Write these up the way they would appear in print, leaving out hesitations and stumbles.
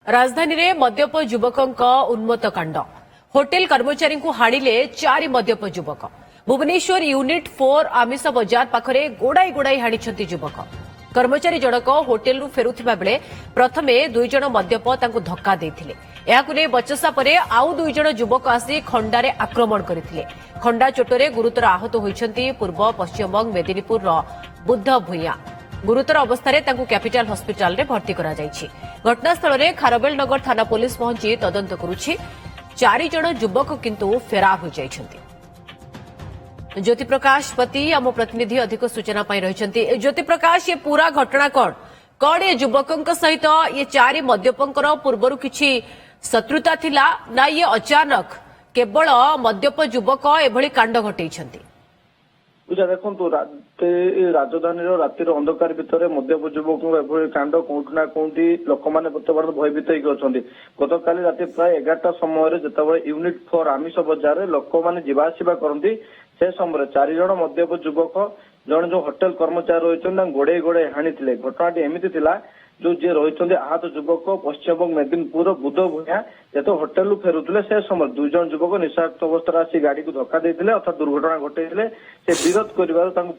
राजधानी रे मद्यप युवकंक उन्मत्त कांड होटेल कर्मचारी को हाणिले 4 मद्यप युवक भुवनेश्वर यूनिट 4 आमिष बजार पाखरे गोड़ाई गोड़ाई हाणिछंती युवक कर्मचारी जनक होटेल फेरुथिबा बेले प्रथमे 2 जण मद्यप तांको धक्का देथिले याकु ने बचसा परे आउ 2 जण युवक आसी खंडारे आक्रमण करथिले खंडा चोटरे गुरुतर आहत होइछंती पूर्व पश्चिमबंग मेदिनीपुर रो बुद्ध भुइया गुरुतर अवस्था कैपिटल हॉस्पिटल रे भर्ती करा जायछि। घटनास्थल में खारबेल नगर थाना पुलिस पहुंची तदंत करुछि। 4 जण युवक किंतु फेरार हो जाइछन्ति। ज्योति प्रकाश पति आम प्रतिनिधि अधिक सूचना पाई रहिछन्ति। ज्योति प्रकाश ये पूरा घटना कौन ये युवकंक सहित ये 4 मद्यपंकर पूर्वरु किछि शत्रुता थिला ना ये अचानक केवल मद्यप युवक एभली कांड घटेइछन्ति। पूजा देखो राजधानी रातिर अंधकार भितर मद्यप युवक कांड कौटि ना कौटि लोक मैंने बर्तमान भयभीत होती गत काली राति प्राय 11टा समय जिते यूनिट 4 आमिष बजार लोक मैंने जावासवा करती से समय 4 जण मद्यप युवक जन जो होटेल कर्मचारी रही गोड़े गोड़े हाणी घटनाटी एमती जो जी रही आहत युवक पश्चिमबंग मेदिनीपुर बुद्ध भूया जो होटेल फेरुले से समय 2 जण युवक निशाक्त अवस्था आसी गाड़ी को धक्का देते अर्थात दुर्घटना घटे से विरोध कर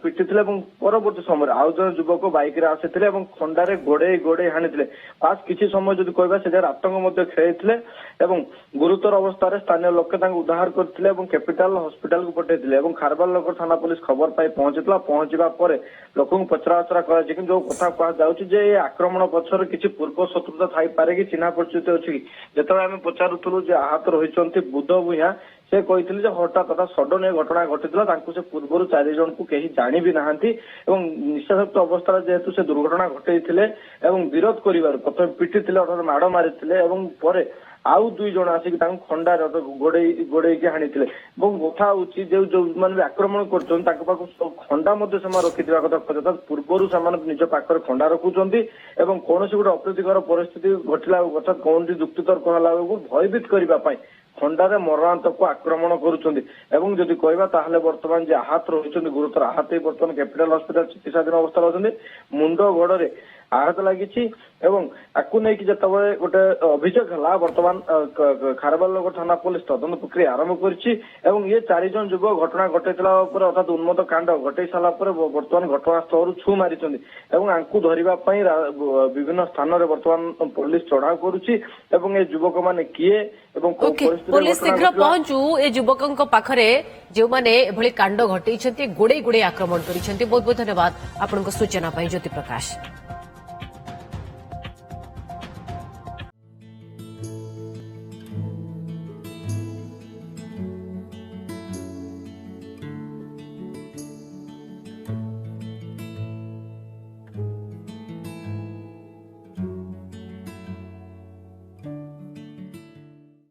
पिटी परवर्ती समय आउ जन युवक बाइक आसी खंडारे गोड़े गोड़े हाणी पास किसी समय जो कहवा से आतंक खेलते गुरुतर अवस्था स्थानीय लोके उद्धार करते कैपिटल हॉस्पिटल को पठेते खारबाल नगर थाना पुलिस खबर पाई पहुंचवा लोक पचराउचरा कर जो कथा कहुचे आक्रमण पक्षर किसी पूर्व शत्रुता थाई पारे कि चिन्हा परिचित अच्छी जो आम पचारूलु आहत रही बुद्ध भूया से कहते हठात तथा सडन ए घटना घटी से पूर्व 4 जन को कहीं जानी भी नहांती निशाशक्त अवस्था जेहेतु से दुर्घटना घटे विरोध कर प्रथम पिटी अर्थात माड़ मारी आउ 2 जण आसिक खंडार गोड़े हाणी कथा हूँ जो मैंने आक्रमण कर खंडा रखी कथा पूर्व से निज पाखर खंडा रखुंट कौन गोटे अप्रीतिकर परिस्थिति घटला अर्थात कौन जुक्तितर्क है भयभीत करने खंडारे मरणांतक को आक्रमण करुँच कहवा बर्तमान जे आहत रही गुरुतर आहत बर्तमान कैपिटल हॉस्पिटल चिकित्साधीन अवस्था रही मुंड गोड़े आहत लगी आपको नहीं जिते गोटे अभियोग है बर्तमान खारबाल नगर थाना पुलिस तदंत प्रक्रिया आरंभ कर ये 4 जण युवक घटना घटे अर्थात उन्मत्त कांड घटे सारापर बर्तमान घटनास्थल छू मारी धरवाई विभिन्न स्थान में बर्तमान पुलिस चढ़ाऊ करुच्ची युवक मैंने किए पुलिस शीघ्र पहुंचू ए युवकों पाखरे जो मैंने एभली कांड घटे गोड़े गोड़े आक्रमण कर बहुत बहुत धन्यवाद आपन सूचना ज्योति प्रकाश।